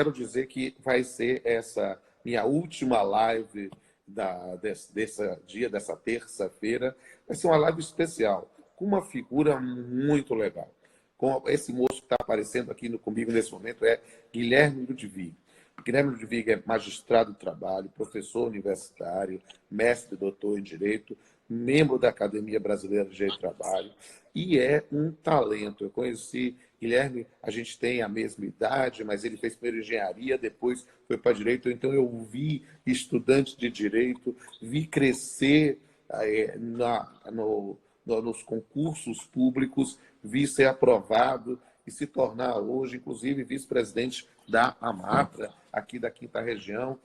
quero dizer que vai ser essa minha última live desse dia, dessa terça-feira. Vai ser uma live especial, com uma figura muito legal. Com esse moço que está aparecendo aqui comigo nesse momento é Guilherme Ludwig. Guilherme Ludwig é magistrado do trabalho, professor universitário, mestre e doutor em Direito, membro da Academia Brasileira de Direito do Trabalho, e é um talento. Eu conheci Guilherme, a gente tem a mesma idade, mas ele fez primeiro engenharia, depois foi para Direito, então eu vi estudante de Direito, vi crescer nos concursos públicos, vi ser aprovado e se tornar hoje, inclusive, vice-presidente da AMAPRA, aqui da Quinta Região.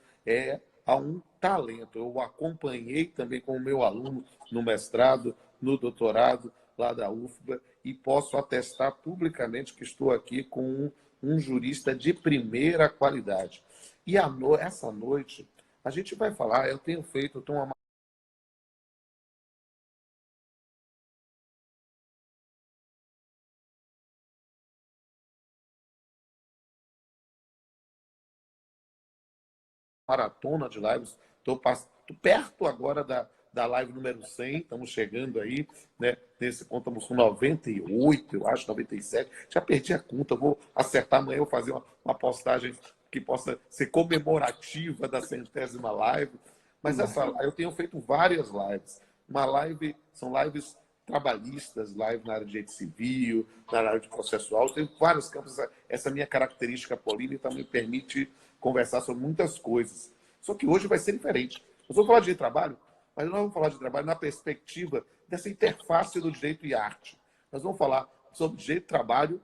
Há um talento. Eu o acompanhei também como meu aluno no mestrado, no doutorado, lá da UFBA, e posso atestar publicamente que estou aqui com um jurista de primeira qualidade. E essa noite, a gente vai falar, eu tenho uma maratona de lives. Estou perto agora da live número 100, estamos chegando aí, né? Nesse ponto, estamos com 98, eu acho, 97. Já perdi a conta, vou acertar amanhã, vou fazer uma postagem que possa ser comemorativa da 100ª live. Mas eu tenho feito várias lives. São lives trabalhistas, live na área de direito civil, na área de processual. Eu tenho vários campos. Essa minha característica política me permite conversar sobre muitas coisas. Só que hoje vai ser diferente. Nós vamos falar de trabalho, mas nós vamos falar de trabalho na perspectiva dessa interface do direito e arte. Nós vamos falar sobre direito e trabalho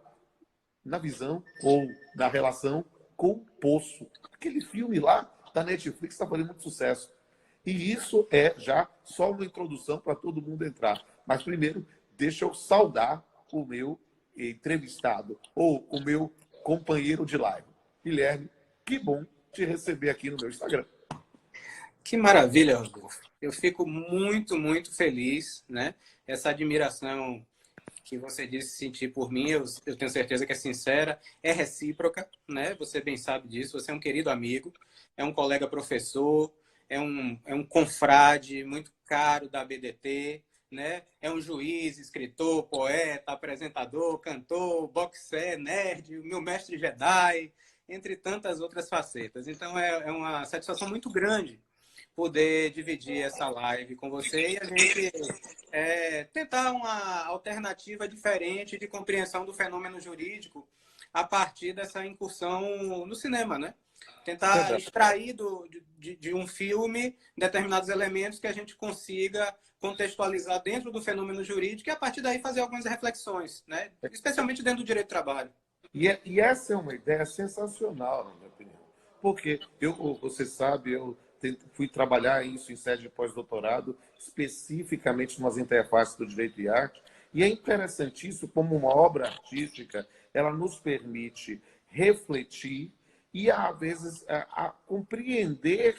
na visão ou na relação com o Poço. Aquele filme lá da Netflix está fazendo muito sucesso. E isso é já só uma introdução para todo mundo entrar. Mas primeiro, deixa eu saudar o meu entrevistado ou o meu companheiro de live. Guilherme, que bom te receber aqui no meu Instagram. Que maravilha, Rodolfo. Eu fico muito, muito feliz, né? Essa admiração que você disse sentir por mim, eu tenho certeza que é sincera, é recíproca, né? Você bem sabe disso, você é um querido amigo, é um colega professor, é um confrade muito caro da BDT, né? É um juiz, escritor, poeta, apresentador, cantor, boxer, nerd, meu mestre Jedi, entre tantas outras facetas. Então é uma satisfação muito grande poder dividir essa live com você e a gente tentar uma alternativa diferente de compreensão do fenômeno jurídico a partir dessa incursão no cinema, né? Tentar extrair de um filme determinados elementos que a gente consiga contextualizar dentro do fenômeno jurídico e a partir daí fazer algumas reflexões, né? Especialmente dentro do direito do trabalho. E essa é uma ideia sensacional, na minha opinião. Porque você sabe, eu fui trabalhar isso em sede de pós-doutorado, especificamente nas interfaces do direito e arte, e é interessantíssimo como uma obra artística, ela nos permite refletir e, às vezes, a compreender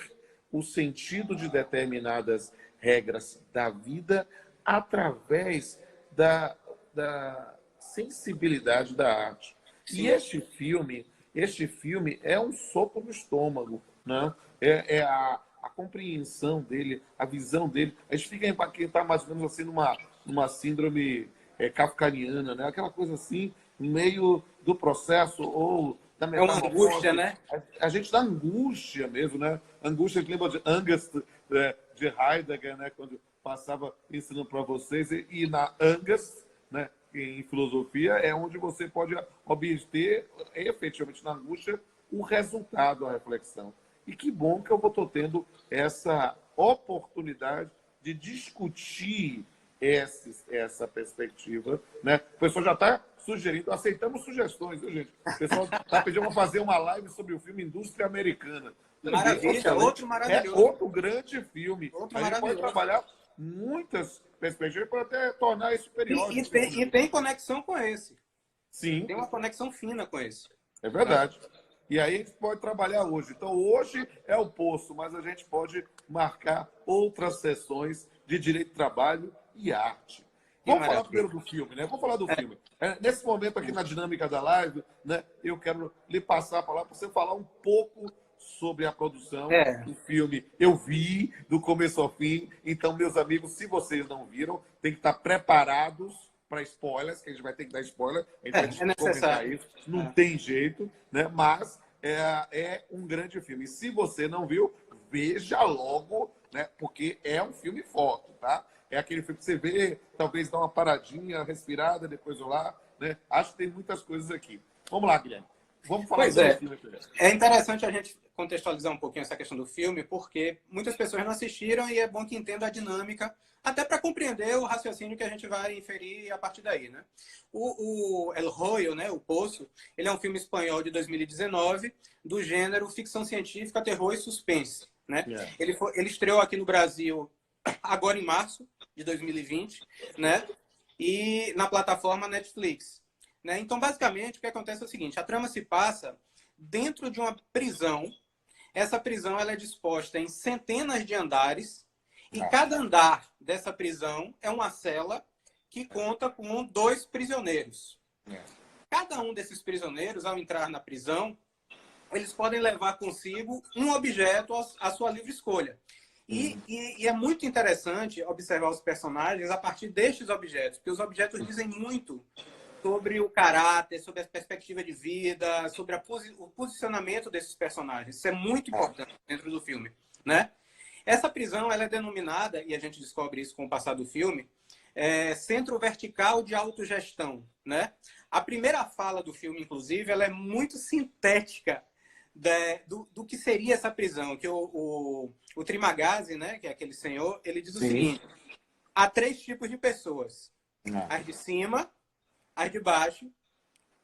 o sentido de determinadas regras da vida através da sensibilidade da arte. Sim. E este filme é um soco no estômago, né? A compreensão dele, a visão dele. A gente fica para quem está mais ou menos assim numa síndrome kafkaniana, né? Aquela coisa assim, no meio do processo ou da metamorfose. É uma angústia, né? A gente dá angústia mesmo, né? Angústia que lembra de Angst, de Heidegger, né? Quando passava ensinando para vocês. E na Angst, né? Em filosofia, é onde você pode obter, efetivamente, na angústia, o resultado, a reflexão. E que bom que eu estou tendo essa oportunidade de discutir essa perspectiva, né? O pessoal já está sugerindo, aceitamos sugestões, viu, gente? O pessoal está pedindo para fazer uma live sobre o filme Indústria Americana. Maravilha, outro maravilhoso. É outro grande filme. Outro a gente pode trabalhar muitas perspectivas para até tornar esse periódico. E tem conexão com esse. Sim. Tem uma conexão fina com esse. É verdade. E aí a gente pode trabalhar hoje. Então, hoje é o Poço, mas a gente pode marcar outras sessões de direito do trabalho e arte. Que Vamos falar maravilha. primeiro do filme, né? Vamos falar do filme. Nesse momento aqui na dinâmica da live, né, eu quero lhe passar a palavra para você falar um pouco sobre a produção É, do filme. Eu vi do começo ao fim, então, meus amigos, se vocês não viram, tem que estar preparados para spoilers, que a gente vai ter que dar spoiler, a gente vai é comentar necessário. isso, não É. tem jeito, né? Mas é um grande filme. E se você não viu, veja logo, né? Porque é um filme forte, tá? É aquele filme que você vê, talvez dá uma paradinha, respirada, depois lá, né? Acho que tem muitas coisas aqui. Vamos lá, Guilherme. Vamos falar Pois então do é. filme primeiro. É interessante a gente contextualizar um pouquinho essa questão do filme, porque muitas pessoas não assistiram e é bom que entendam a dinâmica, até para compreender o raciocínio que a gente vai inferir a partir daí, né? O El Hoyo, né, o Poço, ele é um filme espanhol de 2019 do gênero ficção científica, terror e suspense, né? É. Ele estreou aqui no Brasil agora em março de 2020, né? E na plataforma Netflix. Né? Então, basicamente, o que acontece é o seguinte: a trama se passa dentro de uma prisão. Essa prisão ela é disposta em centenas de andares e cada andar dessa prisão é uma cela que conta com 2 prisioneiros. Cada um desses prisioneiros, ao entrar na prisão, eles podem levar consigo um objeto à sua livre escolha. E é muito interessante observar os personagens a partir destes objetos, porque os objetos dizem muito sobre o caráter, sobre a perspectiva de vida, sobre o posicionamento desses personagens. Isso é muito importante dentro do filme, né? Essa prisão ela é denominada, e a gente descobre isso com o passar do filme, Centro Vertical de Autogestão, né? A primeira fala do filme, inclusive, ela é muito sintética do que seria essa prisão, que o Trimagazzi, né, que é aquele senhor, ele diz o seguinte: há 3 tipos de pessoas, as de cima, as de baixo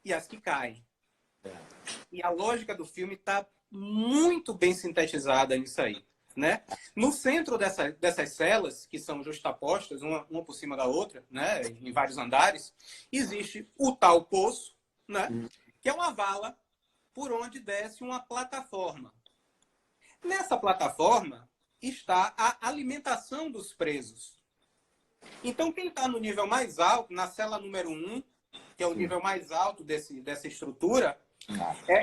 e as que caem. E a lógica do filme está muito bem sintetizada nisso aí, né? No centro dessas celas, que são justapostas, uma por cima da outra, né, em vários andares, existe o tal poço, né, que é uma vala por onde desce uma plataforma. Nessa plataforma está a alimentação dos presos. Então, quem está no nível mais alto, na cela número 1, que é o nível mais alto dessa estrutura,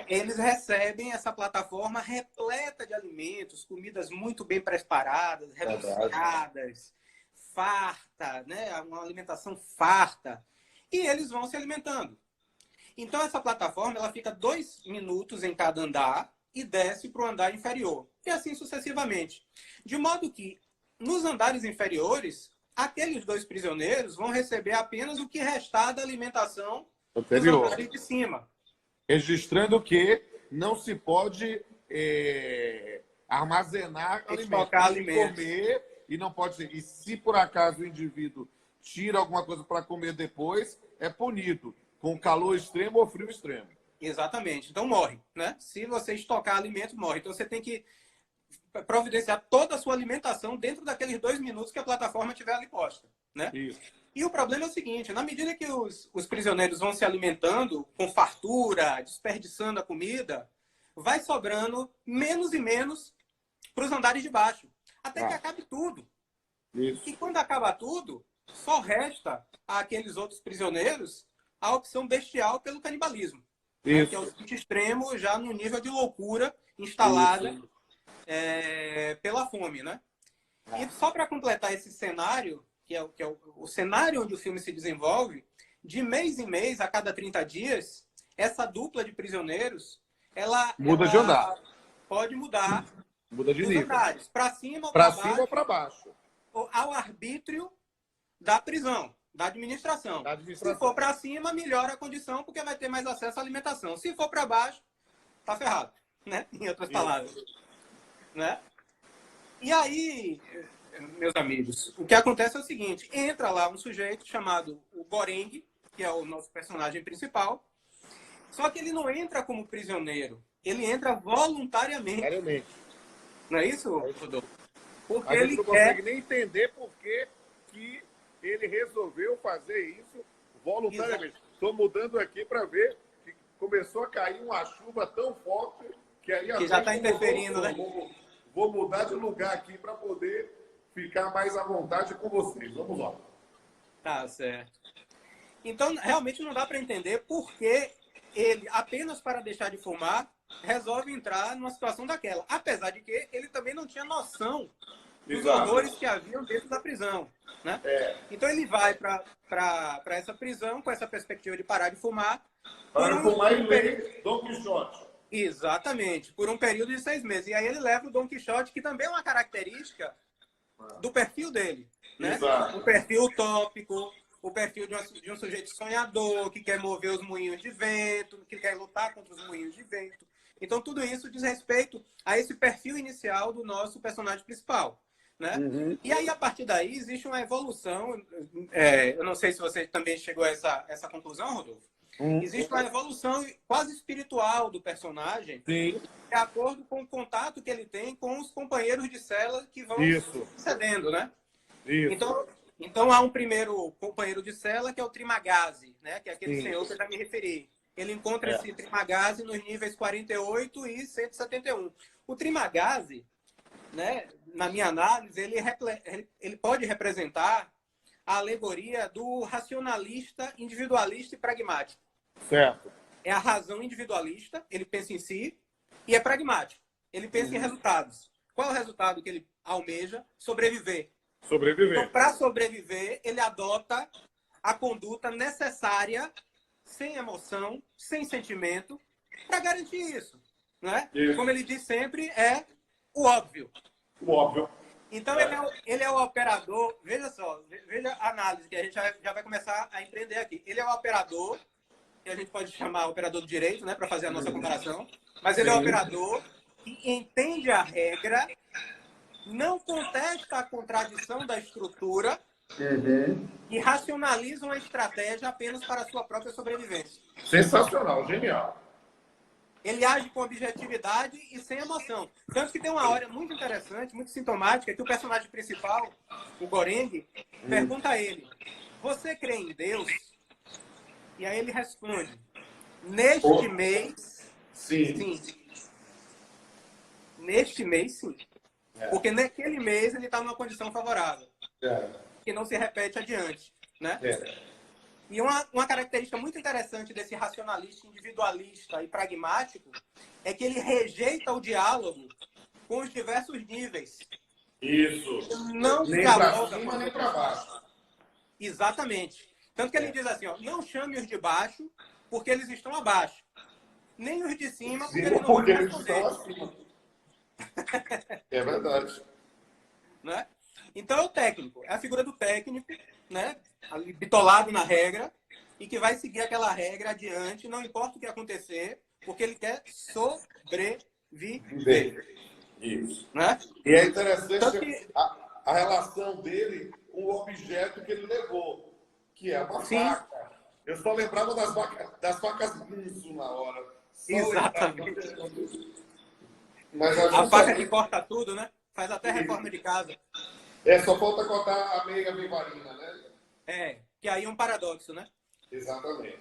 eles recebem essa plataforma repleta de alimentos, comidas muito bem preparadas, rebuscadas, farta, né? Uma alimentação farta. E eles vão se alimentando. Então, essa plataforma ela fica 2 minutos em cada andar e desce para o andar inferior. E assim sucessivamente. De modo que, nos andares inferiores, aqueles 2 prisioneiros vão receber apenas o que restar da alimentação dos andares de cima. Registrando que não se pode armazenar alimentos, comer e não pode ser. E se por acaso o indivíduo tira alguma coisa para comer depois, é punido com calor extremo ou frio extremo. Exatamente. Então morre, né? Se você estocar alimento, morre. Então você tem que providenciar toda a sua alimentação dentro daqueles 2 minutos que a plataforma tiver ali posta, né? Isso. E o problema é o seguinte: na medida que os prisioneiros vão se alimentando com fartura, desperdiçando a comida, vai sobrando menos e menos para os andares de baixo, até que acabe tudo. Isso. E quando acaba tudo, só resta àqueles outros prisioneiros a opção bestial pelo canibalismo, né? Que é o limite extremo já no nível de loucura instalada pela fome, né? E só para completar esse cenário, que é o cenário onde o filme se desenvolve, de mês em mês, a cada 30 dias, essa dupla de prisioneiros, ela de andar. Pode mudar Muda de os nível. andares, para cima ou para para cima baixo, ou para baixo. ao arbítrio da prisão, da administração. Se for para cima, melhora a condição, porque vai ter mais acesso à alimentação. Se for para baixo, tá ferrado, né? Em outras palavras. Né? E aí, meus amigos, o que acontece é o seguinte: entra lá um sujeito chamado o Goreng, que é o nosso personagem principal, só que ele não entra como prisioneiro, ele entra voluntariamente. Não é isso, Rodolfo? Porque a gente ele não consegue nem entender por que ele resolveu fazer isso voluntariamente. Estou mudando aqui para ver que começou a cair uma chuva tão forte que aí que já está interferindo, né? Vou mudar de lugar aqui para poder ficar mais à vontade com vocês. Vamos lá. Tá certo. Então, realmente não dá para entender por que ele, apenas para deixar de fumar, resolve entrar numa situação daquela. Apesar de que ele também não tinha noção dos horrores que haviam dentro da prisão, né? Então ele vai para essa prisão com essa perspectiva de parar de fumar. Para fumar e ler Dom Quixote. Exatamente, por um período de 6 meses. E aí ele leva o Dom Quixote, que também é uma característica do perfil dele, né? Exato. O perfil utópico, o perfil de um sujeito sonhador, que quer mover os moinhos de vento, que quer lutar contra os moinhos de vento. Então tudo isso diz respeito a esse perfil inicial do nosso personagem principal, né? Uhum. E aí, a partir daí, existe uma evolução. Eu não sei se você também chegou a essa conclusão, Rodolfo. Existe uma evolução quase espiritual do personagem, Sim. de acordo com o contato que ele tem com os companheiros de cela que vão sucedendo, né? Isso. Então há um primeiro companheiro de cela, que é o Trimagasi, né? Que é aquele senhor que eu já me referi. Ele encontra esse Trimagasi nos níveis 48 e 171. O Trimagasi, né, na minha análise, ele pode representar a alegoria do racionalista, individualista e pragmático. Certo. É a razão individualista, ele pensa em si, e é pragmático. Ele pensa em resultados. Qual é o resultado que ele almeja? Sobreviver. Então, para sobreviver, ele adota a conduta necessária, sem emoção, sem sentimento, para garantir isso, né? Como ele diz sempre, é o óbvio. O óbvio. Então, ele é o operador. Veja só, veja a análise que a gente já vai começar a empreender aqui. Ele é o operador, que a gente pode chamar operador do direito, né, para fazer a nossa comparação. Mas ele é o operador que entende a regra, não contesta a contradição da estrutura e racionaliza uma estratégia apenas para a sua própria sobrevivência. Sensacional, genial. Ele age com objetividade e sem emoção. Tanto que tem uma hora muito interessante, muito sintomática, que o personagem principal, o Goreng, pergunta a ele: você crê em Deus? E aí ele responde: neste mês, sim. Neste mês, sim. Porque naquele mês ele está numa condição favorável, que não se repete adiante, né? E uma característica muito interessante desse racionalista individualista e pragmático é que ele rejeita o diálogo com os diversos níveis. Isso. Não nem dialoga para cima, com nem para baixo. Exatamente. Tanto que ele diz assim, ó, não chame os de baixo porque eles estão abaixo. Nem os de cima porque eles não vão responder. É verdade. Né? Então é o técnico, é a figura do técnico, né? Ali, bitolado na regra, e que vai seguir aquela regra adiante, não importa o que acontecer, porque ele quer sobreviver. Isso. Né? E é interessante a relação dele com o objeto que ele levou, que é uma faca. Eu só lembrava das facas Bunzo na hora. Exatamente. Mas a faca que corta tudo, né? Faz até reforma de casa. Só falta cortar a meia vivarina, né? Que aí é um paradoxo, né? Exatamente.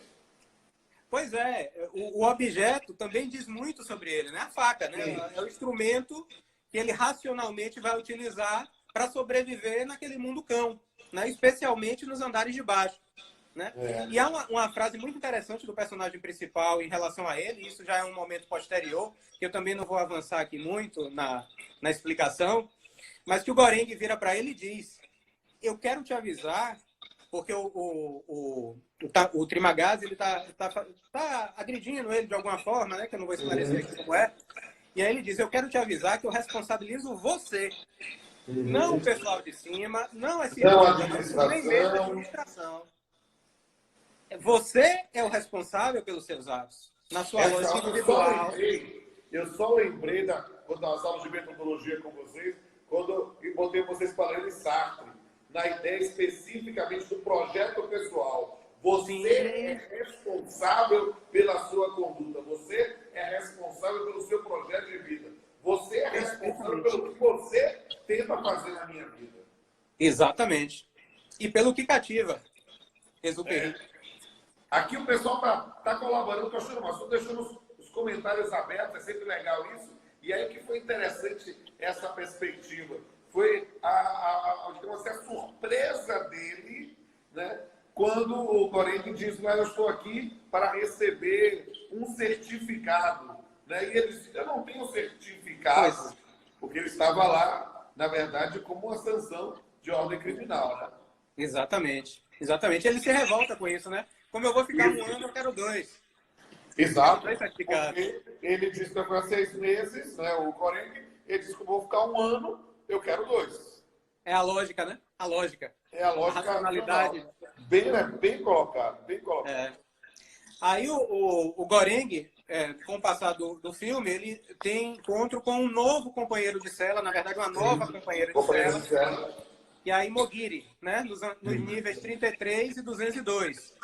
Pois é, o objeto também diz muito sobre ele, né? A faca, né? É o instrumento que ele racionalmente vai utilizar para sobreviver naquele mundo cão, né? Especialmente nos andares de baixo. Né? E há uma frase muito interessante do personagem principal em relação a ele, isso já é um momento posterior, que eu também não vou avançar aqui muito na explicação, mas que o Goreng vira para ele e diz: eu quero te avisar, porque o Trimagasi ele tá agredindo ele de alguma forma, né? Que eu não vou esclarecer aqui como é. E aí ele diz: eu quero te avisar que eu responsabilizo você. Não o pessoal de cima, não esse nem mesmo a administração. Você é o responsável pelos seus atos. Na sua lógica individual. Eu só lembrei quando nós aulas de metodologia com vocês, quando eu botei vocês falando em Sartre, na ideia especificamente do projeto pessoal. Você é responsável pela sua conduta. Você é responsável pelo seu projeto de vida. Você é responsável pelo que você tenta fazer na minha vida. Exatamente. E pelo que cativa. Aqui o pessoal tá colaborando com a Churma. Estou deixando os comentários abertos, é sempre legal isso. E aí que foi interessante essa perspectiva. Foi digamos assim, a surpresa dele, né? Quando o Gorengue diz, eu estou aqui para receber um certificado, né? E ele disse, eu não tenho certificado, porque eu estava lá, na verdade, como uma sanção de ordem criminal, né? Exatamente. Exatamente. Ele se revolta com isso, né? Como eu vou ficar um ano, eu quero 2. Exato. Dois certificados. Porque ele disse que vai ficar 6 meses, né? O Gorengue, ele disse que eu vou ficar um ano, eu quero 2. É a lógica, né? A lógica. É a lógica racionalidade. racional. Bem, né? Bem colocado, bem colocado. Aí o Gorengue, com o passar do filme, ele tem encontro com um novo companheiro de cela, na verdade, uma nova companheira de cela. E aí Mogiri, né? Nos níveis 33 e 202.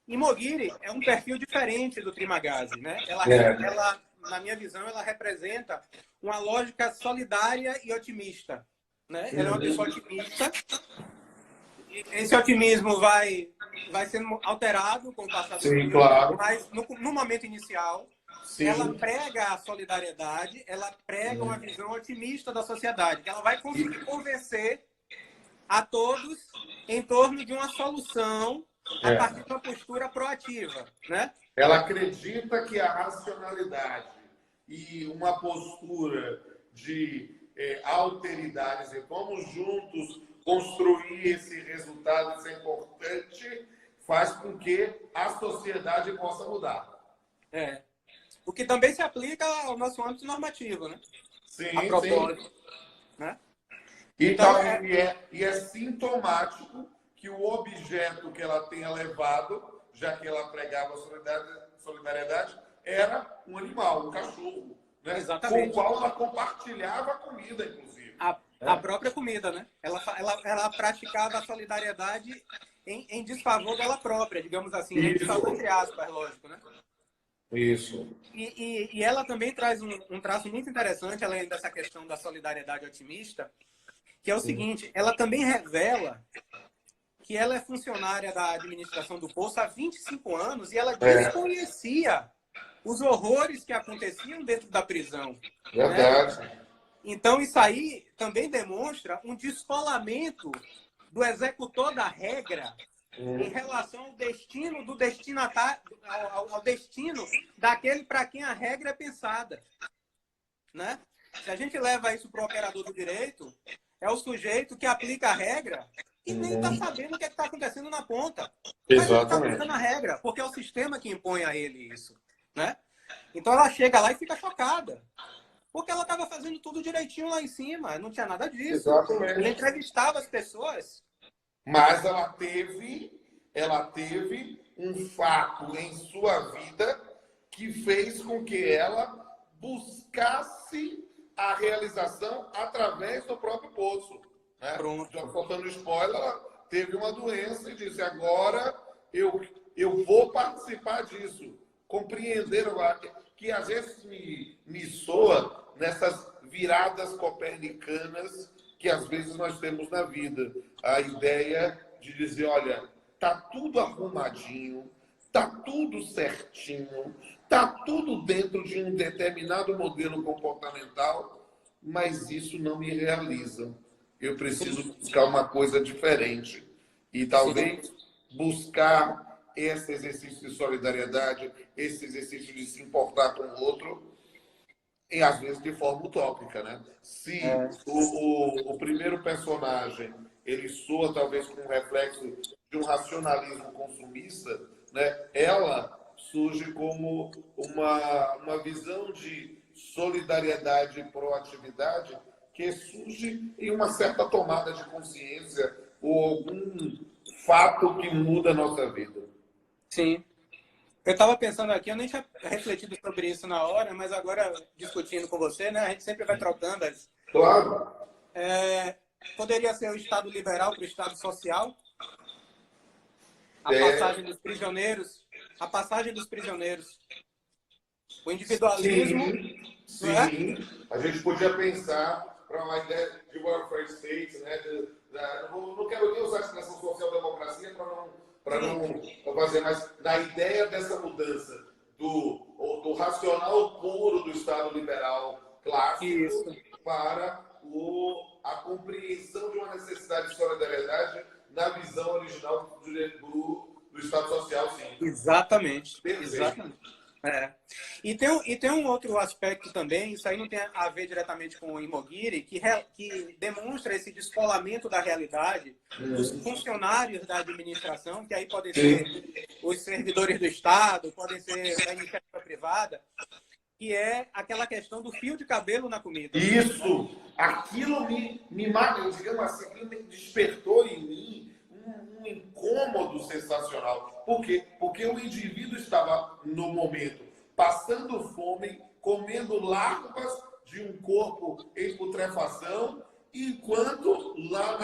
E Mogiri é um perfil diferente do Trimagasi, né? Ela, na minha visão, ela representa uma lógica solidária e otimista, né? Ela é uma pessoa otimista. E esse otimismo vai sendo alterado com o passar do tempo, claro. mas no momento inicial, ela prega a solidariedade, ela prega uma visão otimista da sociedade, que ela vai conseguir convencer a todos em torno de uma solução a partir de uma postura proativa, né? Ela acredita que a racionalidade e uma postura de alteridade, dizer, vamos juntos construir esse resultado, isso é importante, faz com que a sociedade possa mudar. O que também se aplica ao nosso âmbito normativo, né? Sim, a propósito, né? Então, e é sintomático que o objeto que ela tenha levado, já que ela pregava solidariedade, era um animal, um cachorro, né? Exatamente. Com o qual ela compartilhava a comida, inclusive. A própria comida, né? Ela praticava a solidariedade em desfavor dela própria, digamos assim, em desfavor entre aspas, lógico, né? Isso. E ela também traz um traço muito interessante, além dessa questão da solidariedade otimista, que é o seguinte, ela também revela que ela é funcionária da administração do posto há 25 anos e ela desconhecia os horrores que aconteciam dentro da prisão. Verdade. Né? Então, isso aí também demonstra um descolamento do executor da regra em relação ao destino do destinatário, ao destino daquele para quem a regra é pensada. Né? Se a gente leva isso para o operador do direito, é o sujeito que aplica a regra e nem está sabendo o que está acontecendo na ponta. Mas ele está aplicando a regra, porque é o sistema que impõe a ele isso. Né? Então ela chega lá e fica chocada. Porque ela estava fazendo tudo direitinho lá em cima, não tinha nada disso. Exatamente. Ela entrevistava as pessoas. Mas ela teve um fato em sua vida que fez com que ela buscasse a realização através do próprio poço. Né? Pronto. Já faltando spoiler, ela teve uma doença e disse, agora eu vou participar disso. Compreender agora, que às vezes me soa nessas viradas copernicanas que às vezes nós temos na vida. A ideia de dizer, olha, tá tudo arrumadinho, tá tudo certinho, tá tudo dentro de um determinado modelo comportamental, mas isso não me realiza. Eu preciso buscar uma coisa diferente. E talvez buscar esse exercício de solidariedade, esse exercício de se importar com o outro, e às vezes de forma utópica, né? Se o primeiro personagem ele soa talvez com um reflexo de um racionalismo consumista, né? Ela surge como uma visão de solidariedade e proatividade que surge em uma certa tomada de consciência ou algum fato que muda a nossa vida. Sim. Eu estava pensando aqui, eu nem tinha refletido sobre isso na hora, mas agora, discutindo com você, né, a gente sempre vai trocando as... Claro. Poderia ser o Estado liberal para o Estado social? A passagem dos prisioneiros. O individualismo... Sim. A gente podia pensar para uma ideia de welfare state, né? Não quero nem usar a expressão social-democracia para não fazer, mas na ideia dessa mudança do racional puro do Estado liberal clássico para a compreensão de uma necessidade de solidariedade na visão original do Estado Social, sim. Exatamente. Perfeito. Exatamente. É. E tem um outro aspecto também, isso aí não tem a ver diretamente com o Imogiri, que demonstra esse descolamento da realidade dos funcionários da administração, que aí podem ser os servidores do Estado, podem ser da iniciativa privada, que é aquela questão do fio de cabelo na comida. Isso! Aquilo digamos assim, aquilo me despertou em mim um incômodo sensacional. Por quê? Porque o indivíduo estava, no momento, passando fome, comendo larvas de um corpo em putrefação, enquanto lá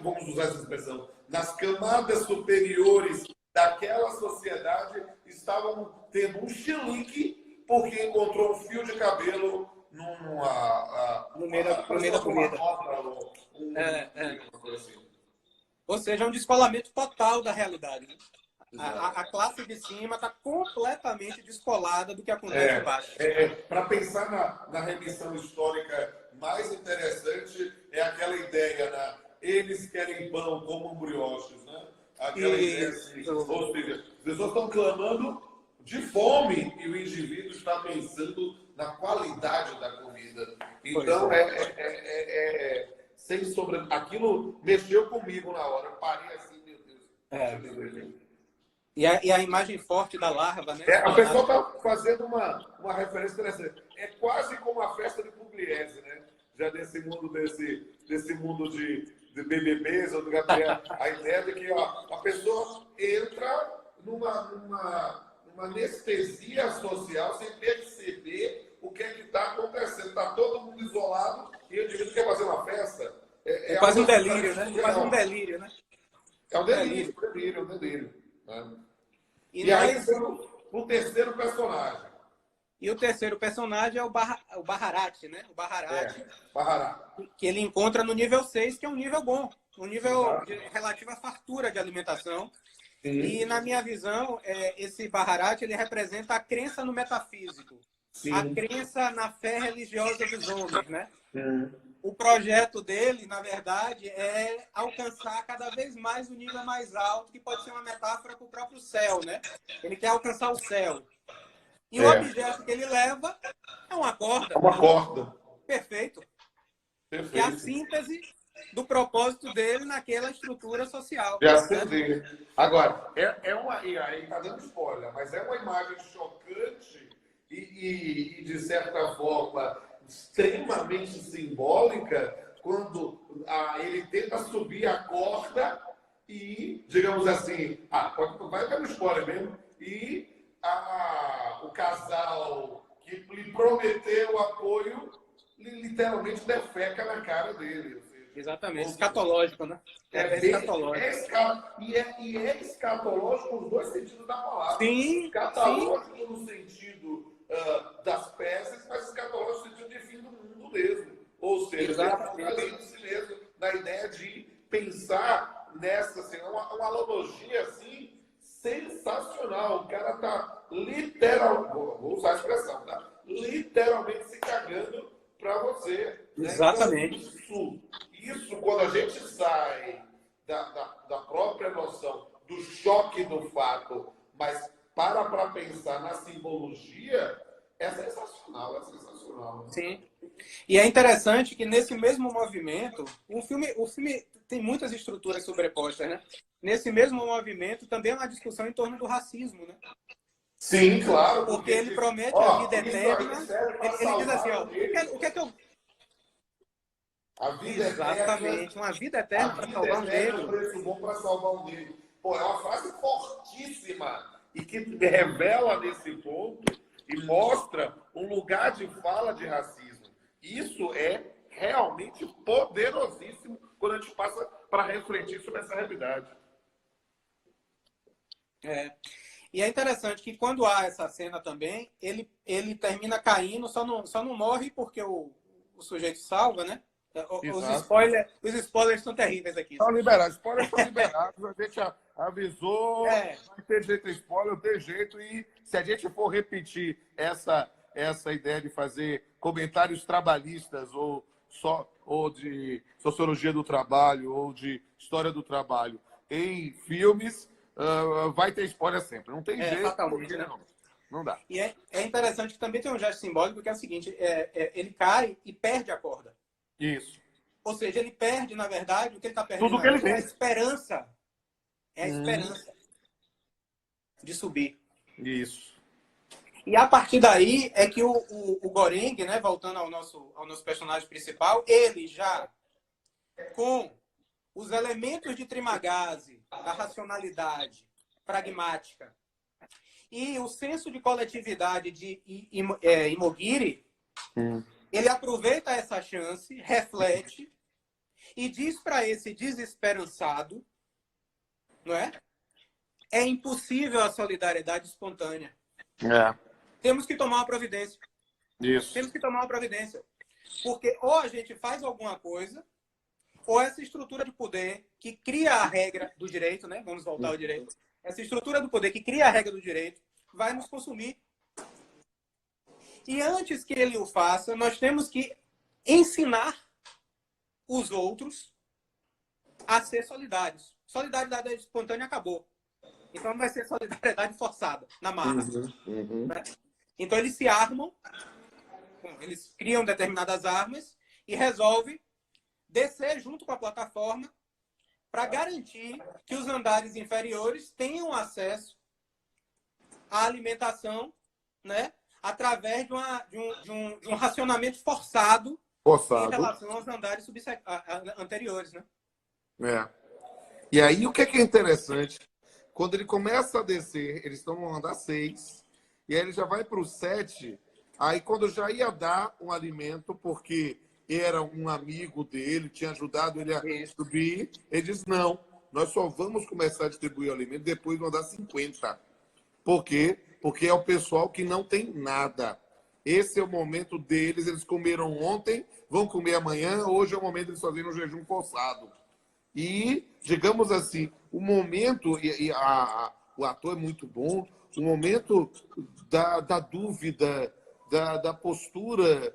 vamos usar essa expressão, nas camadas superiores daquela sociedade estavam tendo um chilique porque encontrou um fio de cabelo no meio da comida. Ou seja, é um descolamento total da realidade. Né? A classe de cima está completamente descolada do que acontece embaixo. Para pensar na remissão histórica mais interessante é aquela ideia, né? Eles querem pão como brioches, né? Aquela ideia assim, ou seja, as pessoas estão clamando de fome e o indivíduo está pensando na qualidade da comida. Então, sem sobre... aquilo mexeu comigo na hora. Eu parei assim, meu Deus. E a imagem forte da larva, né? A pessoa está fazendo uma referência interessante. É quase como a festa de Pugliese, né? Já nesse mundo de BBBs, ou a ideia de que a pessoa entra numa anestesia social sem perceber o que é que está acontecendo. Está todo mundo isolado e o indivíduo quer fazer uma festa. É quase um delírio, né? Quase um delírio, né? É um delírio. Né? E aí o terceiro personagem. E o terceiro personagem é o Baharati, né? O Baharati, que ele encontra no nível 6, que é um nível bom. Um nível de relativa fartura de alimentação. Sim. E, na minha visão, esse Baharati, ele representa a crença no metafísico. Sim. A crença na fé religiosa dos homens, né? Sim. O projeto dele, na verdade, é alcançar cada vez mais o nível mais alto, que pode ser uma metáfora para o próprio céu, né? Ele quer alcançar o céu. E o objeto que ele leva é uma corda. É uma corda. Perfeito. Que é a síntese do propósito dele naquela estrutura social. De acender. Agora, e aí está dando spoiler, mas é uma imagem chocante e de certa forma, extremamente simbólica quando ele tenta subir a corda e, digamos assim, vai dar um spoiler mesmo, e o casal que lhe prometeu apoio literalmente defeca na cara dele. Exatamente, escatológico, né? Escatológico. E é escatológico nos dois sentidos da palavra. Sim, escatológico no sentido das peças, mas escatológico no sentido de fim do mundo mesmo. Ou seja, apocalipse mesmo, na ideia de pensar nessa, assim, uma analogia assim, sensacional. O cara está literalmente, vou usar a expressão, tá? Literalmente se cagando para você. Né? Exatamente. Então, isso, quando a gente sai da própria noção do choque do fato, mas para pensar na simbologia, é sensacional. Sim. E é interessante que nesse mesmo movimento, o filme tem muitas estruturas sobrepostas, né? Nesse mesmo movimento também é uma discussão em torno do racismo, né? Sim, claro. Porque ele promete a vida eterna. Ele diz assim, o que é que eu... A vida Exatamente, eterna, uma vida eterna para salvar um negro. Um preço bom para salvar um negro. Pô, é uma frase fortíssima e que revela nesse ponto e mostra um lugar de fala de racismo. Isso é realmente poderosíssimo quando a gente passa para refletir sobre essa realidade. E é interessante que quando há essa cena também, ele termina caindo, só não morre porque o sujeito salva, né? Os spoilers são terríveis aqui. Estão liberados. Spoilers estão liberados. A gente avisou. Vai ter jeito de spoiler, tem jeito. E se a gente for repetir essa ideia de fazer comentários trabalhistas ou ou de sociologia do trabalho, ou de história do trabalho em filmes, vai ter spoiler sempre. Não tem jeito, fatalmente, porque né? não dá. E é interessante que também tem um gesto simbólico, que é o seguinte, ele cai e perde a corda. Isso. Ou seja, ele perde, na verdade, o que ele está perdendo Tudo que ele ali é a tem. esperança. É a esperança de subir. Isso. E a partir daí é que o Goreng, né, voltando ao nosso personagem principal, ele já, com os elementos de Trimagasi, da racionalidade pragmática, e o senso de coletividade de Imogiri, ele aproveita essa chance, reflete e diz para esse desesperançado, não é? É impossível a solidariedade espontânea. Temos que tomar uma providência. Isso. Temos que tomar uma providência. Porque ou a gente faz alguma coisa, ou essa estrutura de poder que cria a regra do direito, né? Vamos voltar ao direito. Essa estrutura do poder que cria a regra do direito vai nos consumir. E antes que ele o faça, nós temos que ensinar os outros a ser solidários. Solidariedade espontânea acabou. Então vai ser solidariedade forçada, na marra. Né? Então eles se armam, eles criam determinadas armas e resolvem descer junto com a plataforma para garantir que os andares inferiores tenham acesso à alimentação, né, através de um racionamento forçado em relação aos andares anteriores. Né? E aí o que é interessante? Quando ele começa a descer, eles estão no andar 6, e aí ele já vai para o 7, aí quando já ia dar um alimento, porque era um amigo dele, tinha ajudado ele a subir, ele diz, não, nós só vamos começar a distribuir o alimento depois do andar 50. Por quê? Porque é o pessoal que não tem nada. Esse é o momento deles, eles comeram ontem, vão comer amanhã, hoje é o momento deles fazerem um jejum forçado. E, digamos assim, o momento, o ator é muito bom, o momento da dúvida, da postura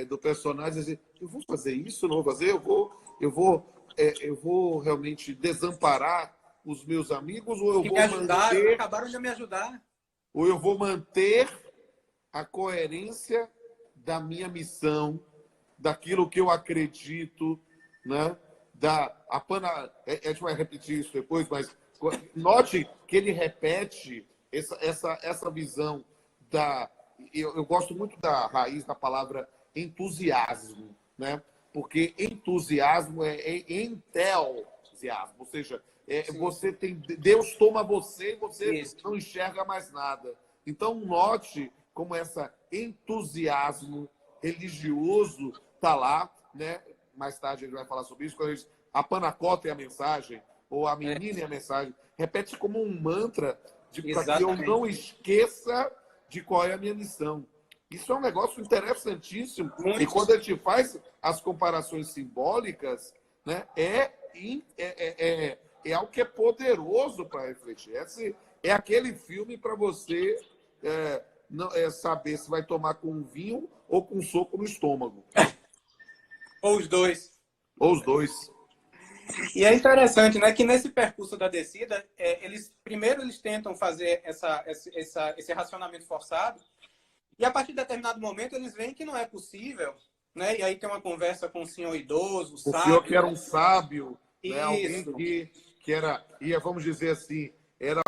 do personagem, assim, eu vou fazer isso, não vou fazer, eu vou realmente desamparar os meus amigos, ou eu que vou me ajudaram, manter, acabaram de me ajudar. ou eu vou manter a coerência da minha missão, daquilo que eu acredito, né? A gente vai repetir isso depois, mas note que ele repete essa visão da... Eu gosto muito da raiz da palavra entusiasmo, né? Porque entusiasmo é entusiasmo, ou seja, você tem... Deus toma você e você não enxerga mais nada. Então, note como esse entusiasmo religioso está lá, né? Mais tarde a gente vai falar sobre isso, quando eles, a panacota é a mensagem, ou a menina é a mensagem. Repete como um mantra para que eu não esqueça de qual é a minha missão. Isso é um negócio interessantíssimo. Muito. E quando a gente faz as comparações simbólicas, né, é algo que é poderoso para refletir. É aquele filme para você saber se vai tomar com vinho ou com soco no estômago. Ou os dois. Ou os dois. E é interessante, né, que nesse percurso da descida, primeiro eles tentam fazer esse racionamento forçado, e a partir de determinado momento eles veem que não é possível, né? E aí tem uma conversa com o senhor idoso, o sábio. Senhor que era um sábio, né? Alguém que era, vamos dizer assim, era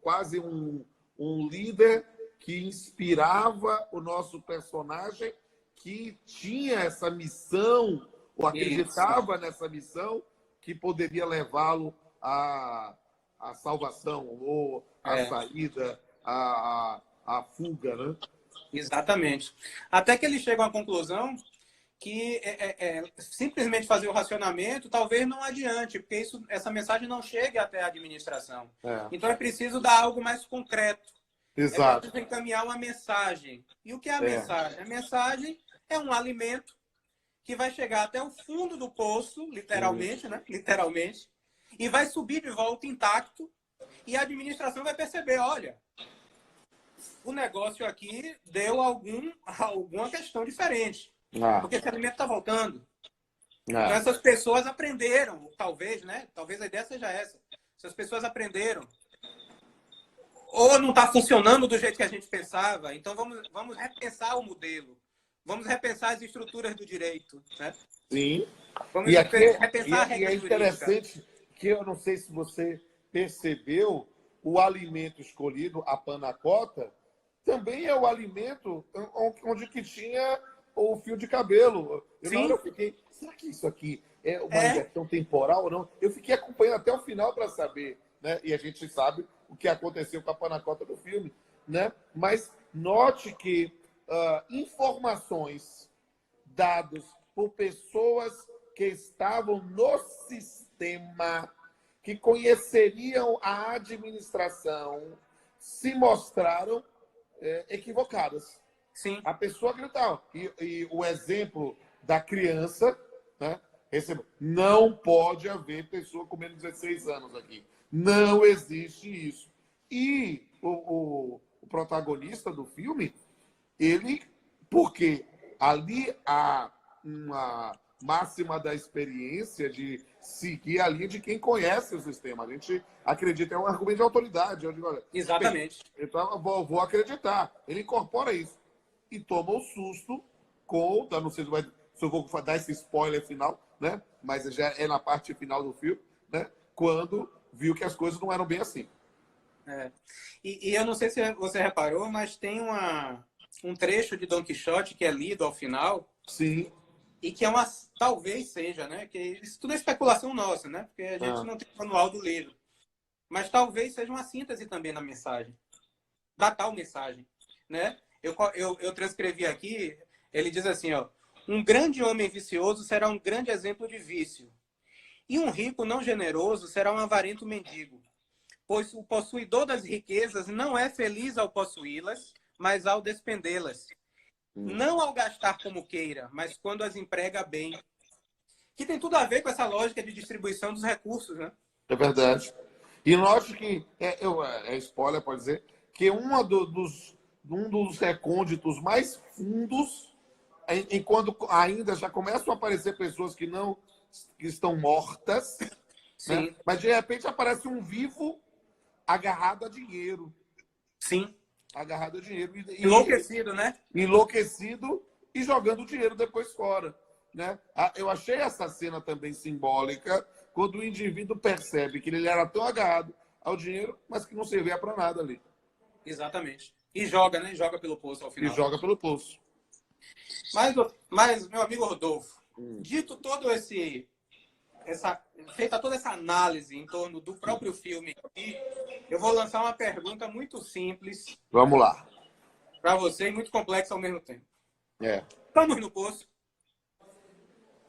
quase um líder que inspirava o nosso personagem, que tinha essa missão, ou acreditava nessa missão, que poderia levá-lo à salvação, ou à saída, à fuga, né? Exatamente. Até que eles chegam à conclusão que simplesmente fazer o racionamento talvez não adiante, porque essa mensagem não chegue até a administração. Então é preciso dar algo mais concreto. Exato. É preciso encaminhar uma mensagem. E o que é a mensagem? A mensagem é um alimento que vai chegar até o fundo do poço, literalmente, né? Literalmente, e vai subir de volta intacto, e a administração vai perceber, olha, o negócio aqui deu alguma questão diferente. Ah, Porque esse alimento está voltando. Então, ah, essas pessoas aprenderam, talvez, né? Talvez a ideia seja essa. Essas pessoas aprenderam. Ou não está funcionando do jeito que a gente pensava, então vamos repensar o modelo. Vamos repensar as estruturas do direito, né? sim. Vamos E aqui repensar a é regra jurídica. interessante que eu não sei se você percebeu, o alimento escolhido, a panacota, também é o alimento onde que tinha o fio de cabelo. Na hora Sim, eu fiquei, será que isso aqui é uma é. inversão temporal ou não? Eu fiquei acompanhando até o final para saber, né? E a gente sabe o que aconteceu com a panacota do filme, né? Mas note que informações dados por pessoas que estavam no sistema, que conheceriam a administração, se mostraram equivocadas. Sim, A pessoa gritava. E o exemplo da criança, né? Não pode haver pessoa com menos de 16 anos aqui. Não existe isso. E o protagonista do filme, ele, porque ali há uma máxima da experiência de seguir a linha de quem conhece o sistema. A gente acredita, é um argumento de autoridade. Eu digo, olha, bem, exatamente. então eu vou acreditar. Ele incorpora isso. E toma o susto com, não sei se eu vou dar esse spoiler final, né? Mas já é na parte final do filme, né? Quando viu que as coisas não eram bem assim. É. E eu não sei se você reparou, mas tem um trecho de Dom Quixote que é lido ao final Sim. e que é uma, talvez seja, né? Que isso tudo é especulação nossa, né? Porque a gente Ah, não tem o manual do livro. Mas talvez seja uma síntese também na mensagem, da tal mensagem, né? Eu transcrevi aqui, ele diz assim, ó, um grande homem vicioso será um grande exemplo de vício, e um rico não generoso será um avarento mendigo, pois o possuidor das riquezas não é feliz ao possuí-las, mas ao despendê-las. Não ao gastar como queira, mas quando as emprega bem. Que tem tudo a ver com essa lógica de distribuição dos recursos, né? é verdade. E note que, spoiler, pode dizer, que um dos recônditos mais fundos, enquanto ainda já começam a aparecer pessoas que estão mortas, né? Sim, Mas de repente aparece um vivo agarrado a dinheiro. sim. Agarrado a dinheiro. Enlouquecido, né? Enlouquecido e jogando o dinheiro depois fora. Né? Eu achei essa cena também simbólica, quando o indivíduo percebe que ele era tão agarrado ao dinheiro, mas que não servia para nada ali. Exatamente. E joga, né? Joga pelo poço ao E final. joga pelo poço. Mas meu amigo Rodolfo, dito todo feita toda essa análise em torno do próprio filme, eu vou lançar uma pergunta muito simples Vamos lá. para você e muito complexa ao mesmo tempo. É. Estamos no poço?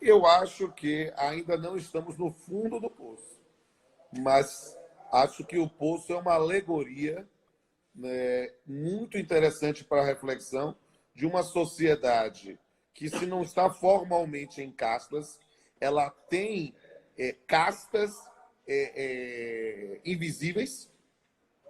Eu acho que ainda não estamos no fundo do poço, mas acho que o poço é uma alegoria, né, muito interessante para a reflexão de uma sociedade que, se não está formalmente em castas, ela tem castas invisíveis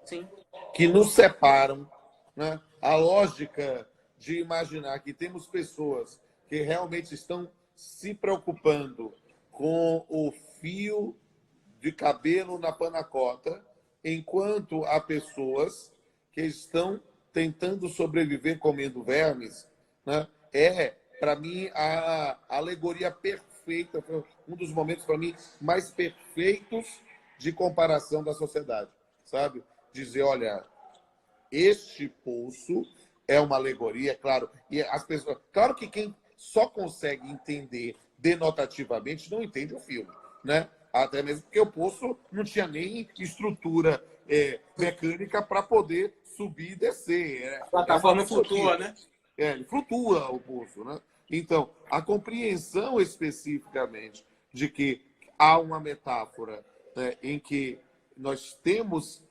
Sim, que nos separam, né? A lógica de imaginar que temos pessoas que realmente estão se preocupando com o fio de cabelo na panacota, enquanto há pessoas que estão tentando sobreviver comendo vermes, né? Para mim, a alegoria perfeita, foi um dos momentos, para mim, mais perfeitos de comparação da sociedade, sabe? Dizer, olha, este poço é uma alegoria, claro, e as pessoas, claro que quem só consegue entender denotativamente não entende o filme, né? Até mesmo porque o poço não tinha nem estrutura mecânica para poder subir e descer. a É uma plataforma alegoria. flutua, né? Ele flutua o poço, né? Então, a compreensão especificamente de que há uma metáfora, né, em que nós temos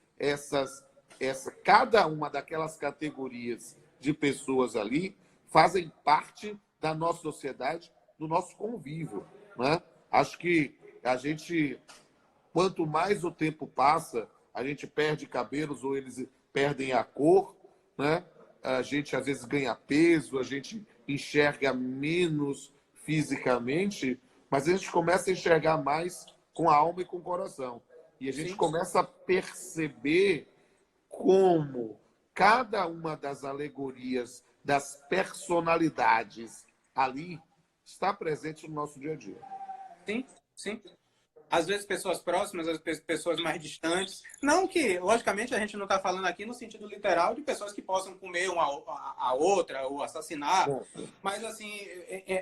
cada uma daquelas categorias de pessoas ali fazem parte da nossa sociedade, do nosso convívio, né? Acho que a gente, quanto mais o tempo passa, a gente perde cabelos ou eles perdem a cor, né? a gente às vezes ganha peso, a gente enxerga menos fisicamente, mas a gente começa a enxergar mais com a alma e com o coração. E a gente Sim. começa a perceber como cada uma das alegorias, das personalidades ali, está presente no nosso dia a dia. Sim, sim. Às vezes pessoas próximas, às vezes pessoas mais distantes. Não que, logicamente, a gente não está falando aqui no sentido literal de pessoas que possam comer uma a outra ou assassinar, Bom, mas assim,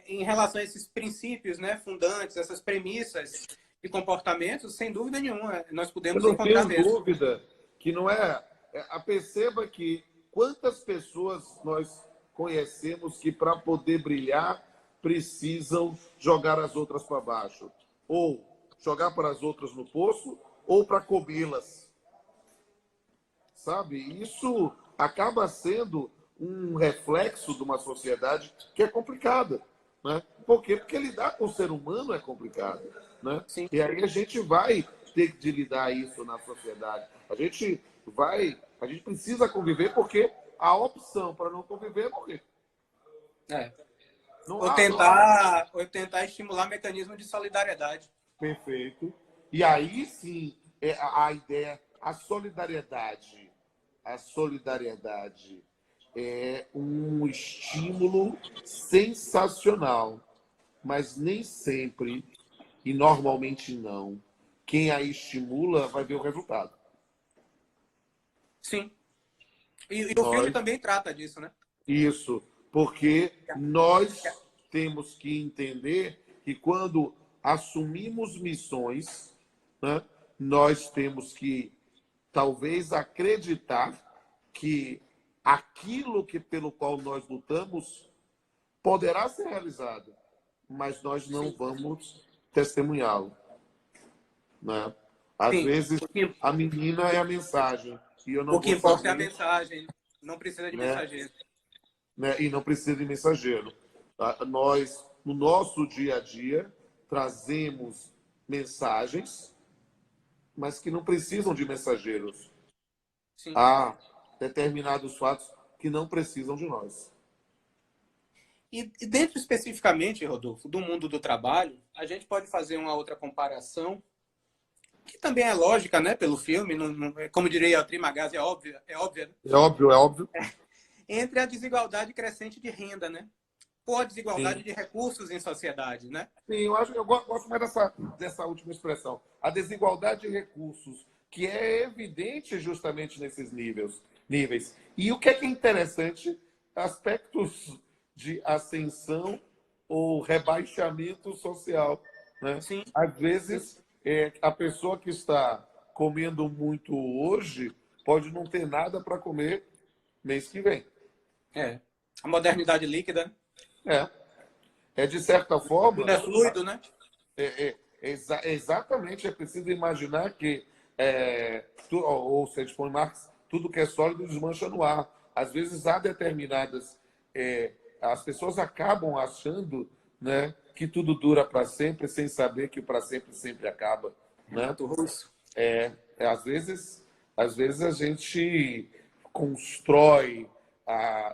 em relação a esses princípios, né, fundantes, essas premissas de comportamentos, sem dúvida nenhuma, nós eu podemos não encontrar tenho mesmo. dúvida que não é. Perceba que quantas pessoas nós conhecemos que, para poder brilhar, precisam jogar as outras para baixo. Ou jogar para as outras no poço, ou para comê-las. Sabe? Isso acaba sendo um reflexo de uma sociedade que é complicada. Né? Por quê? Porque lidar com o ser humano é complicado. Né? Sim. E aí a gente vai ter de lidar isso na sociedade. A gente precisa conviver porque a opção para não conviver é morrer. É. Não Ou há, não há. tentar estimular mecanismo de solidariedade. Perfeito. E aí sim é a ideia, a solidariedade é um estímulo sensacional, mas nem sempre, e normalmente não, quem a estimula vai ver o resultado. Sim. E o filme Nós, também trata disso, né? isso, porque nós temos que entender que quando assumimos missões, né, nós temos que talvez acreditar que aquilo que pelo qual nós lutamos poderá ser realizado, mas nós não Sim. vamos testemunhá-lo, né? Às Sim. vezes a menina é a mensagem e eu não O que vou importa é a saber, mensagem. Não precisa de né? mensageiro. E não precisa de mensageiro. Nós, no nosso dia a dia, trazemos mensagens, mas que não precisam de mensageiros. Sim. Há determinados fatos que não precisam de nós. E dentro especificamente, Rodolfo, do mundo do trabalho, a gente pode fazer uma outra comparação, que também é lógica, né, pelo filme, como diria a Trimagazzi, é óbvia, né? É óbvio, é óbvio. Entre a desigualdade crescente de renda, né? Ou a desigualdade Sim. de recursos em sociedade, né? Sim, eu gosto mais dessa última expressão. A desigualdade de recursos, que é evidente justamente nesses níveis. E o que é interessante? Aspectos de ascensão ou rebaixamento social. Né? Sim, Às sim. vezes, a pessoa que está comendo muito hoje pode não ter nada para comer mês que vem. É. A modernidade líquida, né? De certa Tudo forma, é fluido, né? exatamente, é preciso imaginar que, ou seja, põe Marx, tudo que é sólido desmancha no ar. Às vezes há determinadas. As pessoas acabam achando, né, que tudo dura para sempre, sem saber que o para sempre sempre acaba. Né? Renato Russo. Às vezes a gente constrói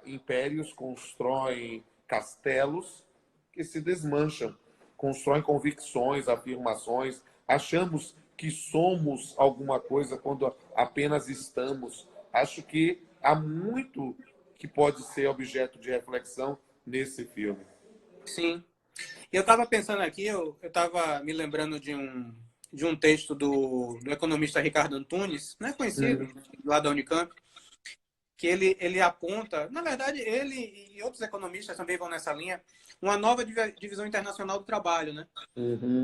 impérios, constrói castelos que se desmancham, constroem convicções, afirmações, achamos que somos alguma coisa quando apenas estamos. Acho que há muito que pode ser objeto de reflexão nesse filme. Sim. Eu estava pensando aqui, eu estava me lembrando de um texto do economista Ricardo Antunes, né, conhecido, lá da Unicamp, que ele aponta, na verdade, ele e outros economistas também vão nessa linha, uma nova divisão internacional do trabalho, né?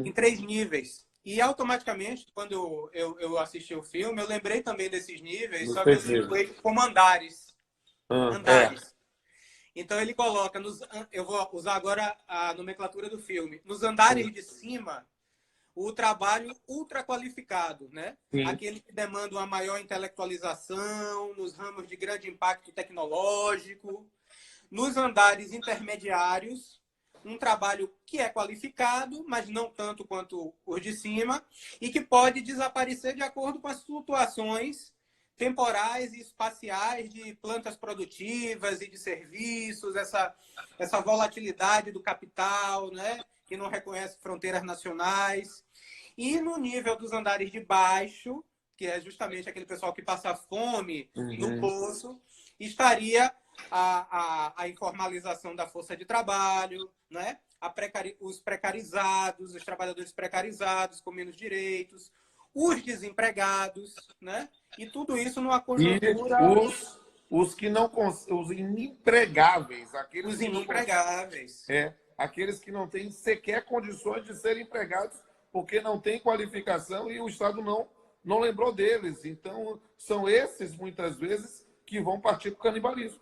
Em 3 níveis. E automaticamente, quando eu assisti o filme, eu lembrei também desses níveis, Não só que sei eu se... situei como andares. É. Andares. Então ele coloca, eu vou usar agora a nomenclatura do filme, nos andares de cima, o trabalho ultraqualificado, né? Sim. Aquele que demanda uma maior intelectualização, nos ramos de grande impacto tecnológico. Nos andares intermediários, um trabalho que é qualificado, mas não tanto quanto os de cima, e que pode desaparecer de acordo com as flutuações temporais e espaciais de plantas produtivas e de serviços, essa volatilidade do capital, né? Que não reconhece fronteiras nacionais. E no nível dos andares de baixo, que é justamente aquele pessoal que passa fome no poço, estaria a informalização da força de trabalho, né? Os precarizados, os trabalhadores precarizados com menos direitos, os desempregados, né? E tudo isso numa E conjuntura... os que não os inempregáveis, aqueles Os que não inempregáveis. aqueles que não têm sequer condições de serem empregados porque não têm qualificação e o Estado não lembrou deles. Então, são esses, muitas vezes, que vão partir para o canibalismo.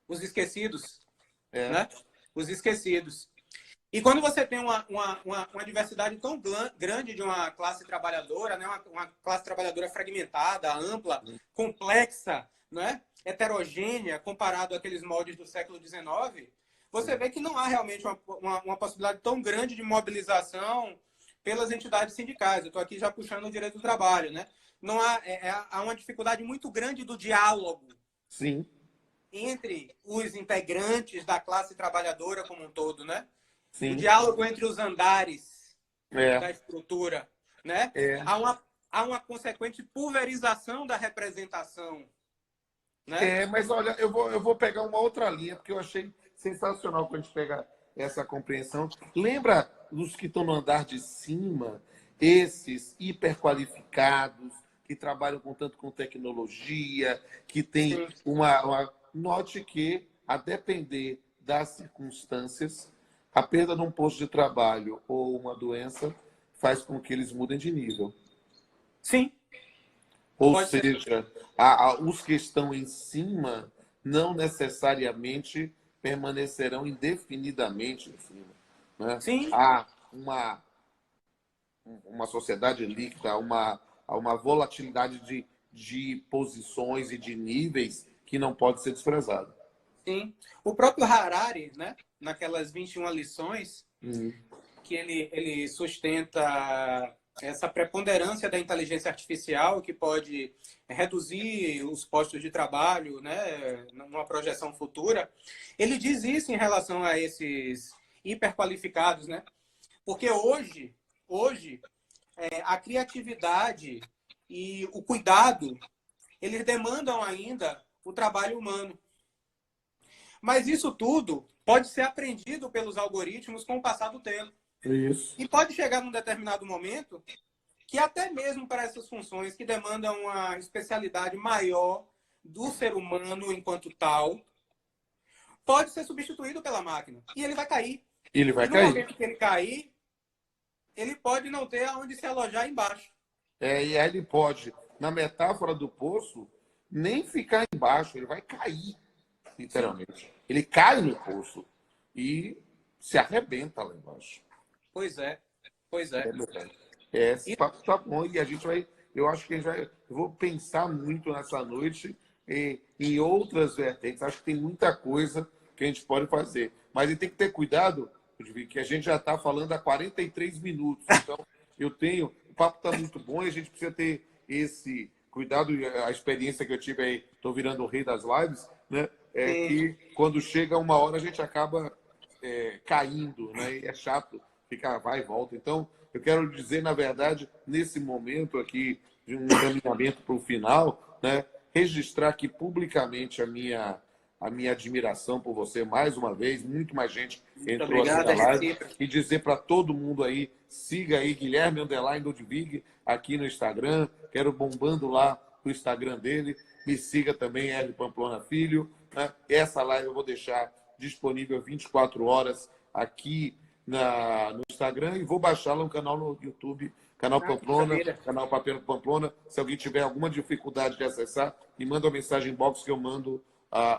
Os esquecidos, né? Os esquecidos. E quando você tem uma diversidade tão grande de uma classe trabalhadora, né? Uma classe trabalhadora fragmentada, ampla, complexa, né? Heterogênea, comparado àqueles moldes do século XIX, você vê que não há realmente uma possibilidade tão grande de mobilização pelas entidades sindicais. Eu estou aqui já puxando o direito do trabalho, né? Não há uma dificuldade muito grande do diálogo. Sim. Entre os integrantes da classe trabalhadora como um todo, né? Sim. O diálogo entre os andares da estrutura, né? Há uma consequente pulverização da representação, né? Mas olha, eu vou pegar uma outra linha, porque eu achei sensacional quando a gente pega essa compreensão. Lembra dos que estão no andar de cima, esses hiperqualificados, que trabalham tanto com tecnologia, que tem uma... Note que, a depender das circunstâncias, a perda de um posto de trabalho ou uma doença faz com que eles mudem de nível. Sim. Ou seja, os que estão em cima não necessariamente permanecerão indefinidamente em cima. Né? Sim. Há uma sociedade líquida, uma volatilidade de posições e de níveis que não pode ser desprezada. Sim. O próprio Harari, né? Naquelas 21 lições, que ele sustenta essa preponderância da inteligência artificial que pode reduzir os postos de trabalho, né, numa projeção futura. Ele diz isso em relação a esses hiperqualificados, né? Porque hoje a criatividade e o cuidado, eles demandam ainda o trabalho humano. Mas isso tudo pode ser aprendido pelos algoritmos com o passar do tempo. Isso. E pode chegar num determinado momento que até mesmo para essas funções que demandam uma especialidade maior do ser humano enquanto tal, pode ser substituído pela máquina. E ele vai cair. Ele vai e no cair. momento que ele cair, ele pode não ter aonde se alojar embaixo. E aí ele pode, na metáfora do poço, nem ficar embaixo, ele vai cair, literalmente. Sim. Ele cai no poço e se arrebenta lá embaixo. Pois é. Esse papo tá bom e a gente vai... Eu acho que eu vou pensar muito nessa noite em outras vertentes. Acho que tem muita coisa que a gente pode fazer. Mas tem que ter cuidado, que a gente já está falando há 43 minutos. Então, o papo está muito bom e a gente precisa ter esse cuidado. A experiência que eu tive aí, estou virando o rei das lives, né? Que quando chega uma hora a gente acaba caindo, né? E é chato ficar vai e volta. Então, eu quero dizer, na verdade, nesse momento aqui de um encaminhamento para o final, né? Registrar aqui publicamente a minha admiração por você mais uma vez. Muito mais gente entrou aqui na live. E dizer para todo mundo aí, siga aí Guilherme Ludwig aqui no Instagram. Quero bombando lá o Instagram dele. Me siga também, R. Pamplona Filho. Né? Essa live eu vou deixar disponível 24 horas aqui no Instagram e vou baixá-la no canal no YouTube, canal Pamplona, canal Papel Pamplona. Se alguém tiver alguma dificuldade de acessar, me manda uma mensagem box que eu mando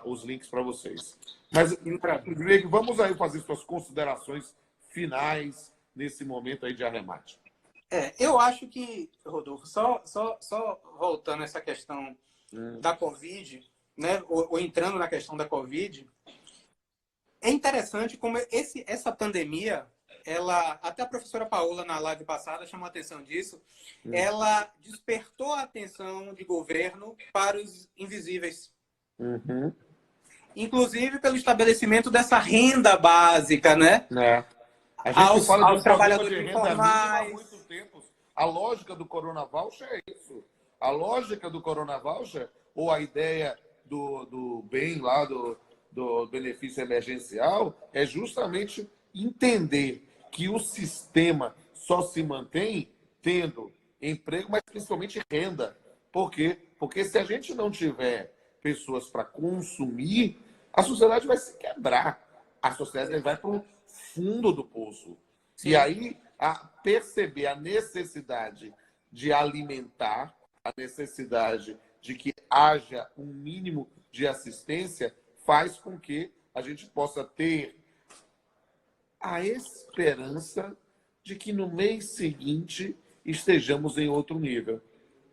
os links para vocês. Mas, Greg, vamos aí fazer suas considerações finais nesse momento aí de arremate. Eu acho que, Rodolfo, só voltando a essa questão da Covid, né, ou entrando na questão da Covid, é interessante como essa pandemia até a professora Paola, na live passada, chamou a atenção disso, ela despertou a atenção de governo para os invisíveis. Uhum. Inclusive pelo estabelecimento dessa renda básica, né? É. A gente fala de um Aos programa de trabalhadores renda mínima há informais. muito tempo. A lógica do Corona Voucher é isso. A lógica do Corona Voucher, ou a ideia do bem lá, do benefício emergencial, é justamente entender que o sistema só se mantém tendo emprego, mas principalmente renda. Por quê? Porque se a gente não tiver pessoas para consumir, a sociedade vai se quebrar. A sociedade vai para o fundo do poço. E Sim. aí, perceber a necessidade de alimentar, a necessidade de que haja um mínimo de assistência, faz com que a gente possa ter a esperança de que no mês seguinte estejamos em outro nível.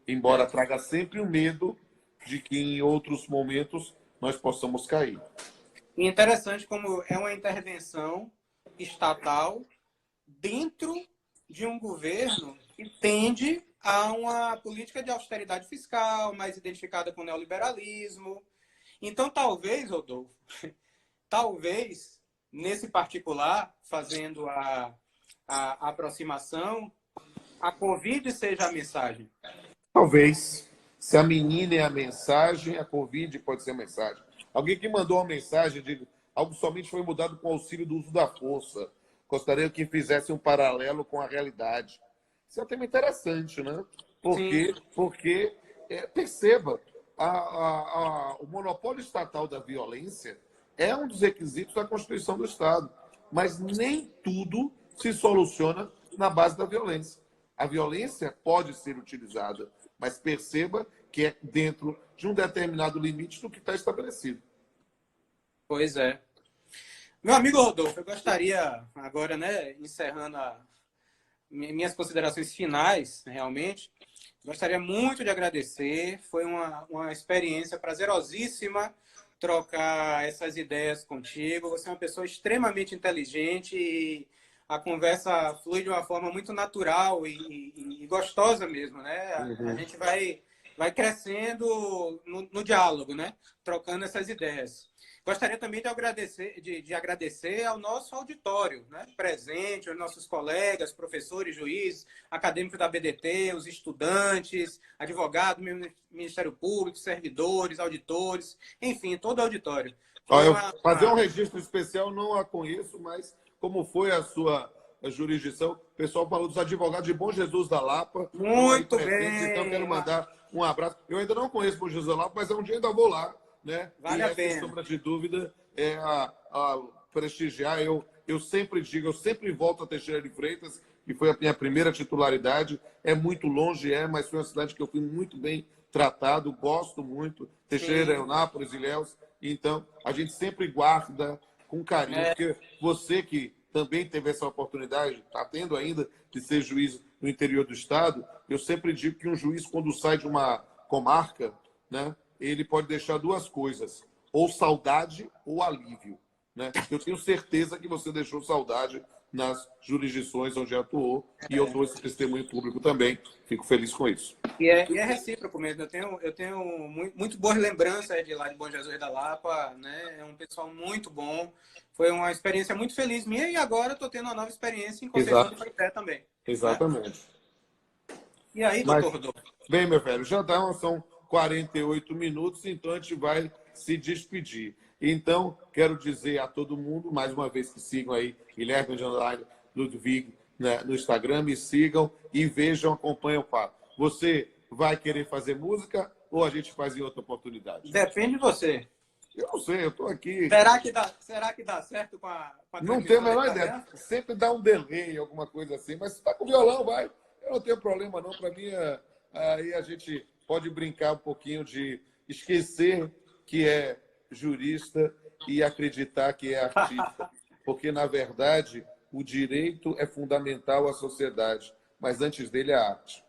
Embora traga sempre o medo de que em outros momentos nós possamos cair. E interessante como é uma intervenção estatal dentro de um governo que tende a uma política de austeridade fiscal, mais identificada com o neoliberalismo. Então, talvez, Rodolfo, talvez, nesse particular, fazendo a aproximação, a Covid seja a mensagem. Talvez. Se a menina é a mensagem, a Covid pode ser a mensagem. Alguém que mandou uma mensagem de algo somente foi mudado com o auxílio do uso da força. Gostaria que fizesse um paralelo com a realidade. Isso é um tema interessante, né? Porque perceba, o monopólio estatal da violência é um dos requisitos da Constituição do Estado. Mas nem tudo se soluciona na base da violência. A violência pode ser utilizada, mas perceba que é dentro de um determinado limite do que está estabelecido. Pois é. Meu amigo Rodolfo, eu gostaria agora, né, encerrando minhas considerações finais, realmente, gostaria muito de agradecer. Foi uma experiência prazerosíssima trocar essas ideias contigo. Você é uma pessoa extremamente inteligente e a conversa flui de uma forma muito natural e gostosa mesmo, né? A gente vai crescendo no diálogo, né? Trocando essas ideias. Gostaria também de agradecer ao nosso auditório, né? Presente, aos nossos colegas, professores, juízes, acadêmicos da BDT, os estudantes, advogados, Ministério Público, servidores, auditores, enfim, todo o auditório. Fazer um registro especial, não a conheço, mas como foi a sua jurisdição? O pessoal falou dos advogados de Bom Jesus da Lapa. Muito presentes, bem. Então, quero mandar um abraço. Eu ainda não conheço Bom Jesus da Lapa, mas um dia ainda vou lá. Né? Vale a pena. Sem sombra de dúvida, é a prestigiar. Eu sempre digo, eu sempre volto a Teixeira de Freitas, que foi a minha primeira titularidade. É muito longe, mas foi uma cidade que eu fui muito bem tratado, gosto muito. Teixeira, Eunápolis, Ilhéus. Então, a gente sempre guarda com carinho, porque você que também teve essa oportunidade, está tendo ainda, de ser juiz no interior do Estado, eu sempre digo que um juiz, quando sai de uma comarca, né, ele pode deixar duas coisas, ou saudade ou alívio. Né? Eu tenho certeza que você deixou saudade nas jurisdições onde atuou, e eu dou esse testemunho público também. Fico feliz com isso. E é recíproco mesmo. Eu tenho muito boas lembranças de lá de Bom Jesus da Lapa, né? É um pessoal muito bom. Foi uma experiência muito feliz minha e agora estou tendo uma nova experiência em Conceição do Paipé também. Exatamente. Né? E aí, doutor Rodolfo? Bem, meu velho, já são 48 minutos, então a gente vai se despedir. Então, quero dizer a todo mundo, mais uma vez, que sigam aí Guilherme Ludwig, né, no Instagram, me sigam e vejam, acompanhem o papo. Você vai querer fazer música ou a gente faz em outra oportunidade? Depende de você. Eu não sei, eu estou aqui. Será que dá certo com a Não tenho a menor ideia. Sempre dá um delay, alguma coisa assim, mas se está com violão, vai. Eu não tenho problema, não. Para mim, aí a gente pode brincar um pouquinho de esquecer que é jurista e acreditar que é artista. Porque, na verdade, o direito é fundamental à sociedade, mas antes dele é a arte.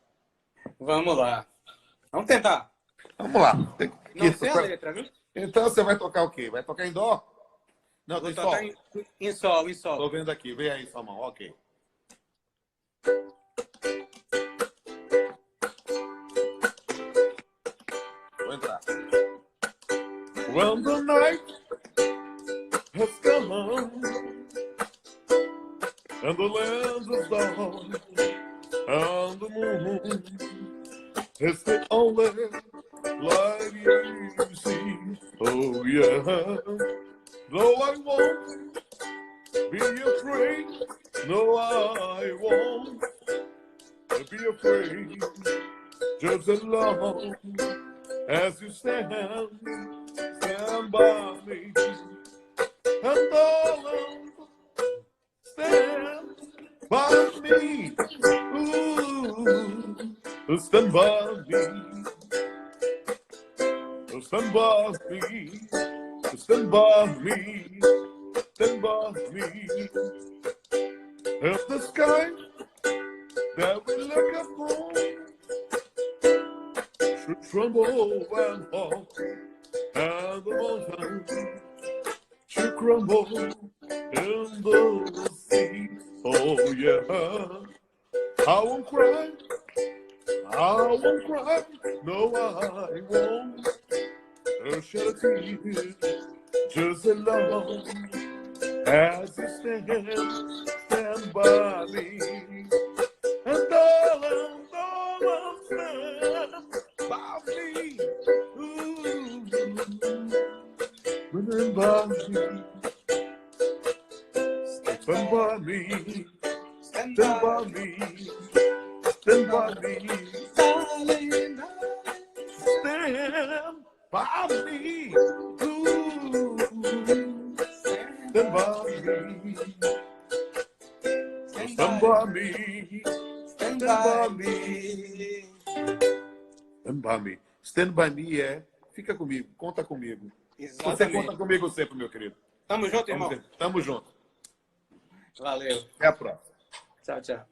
Vamos lá. Vamos tentar. Vamos lá. Não sei a letra, viu? Então você vai tocar o quê? Vai tocar em dó? Não, Vou tem tocar sol. em sol, em sol. Tô vendo aqui. Vem aí sua mão. Ok. Vou entrar. When the night has come and the land is dark and the moon is the only light you see. Oh yeah. No, I won't be afraid. No, I won't be afraid. Just as long as you stand by me. And darling, stand by me. Ooh, stand by me. Stand by me. Stand by me. Stand by me. If the sky that we look upon should tremble and fall, and the mountain should crumble in the sea. Oh yeah, I won't cry, I won't cry, no I won't shed a tear, just as long as you stand by me. And darling, stand by me. Ooh, remember me. Stand by me. Stand by me. Stand by me. Darling, darling. Stand by me. Ooh, stand by me. Stand by me. Stand by me. Stand by me. Stand by me é fica comigo, conta comigo. Você Exatamente. conta comigo sempre, meu querido. Tamo junto, irmão. Tamo junto. Valeu. Até a próxima. Tchau, tchau.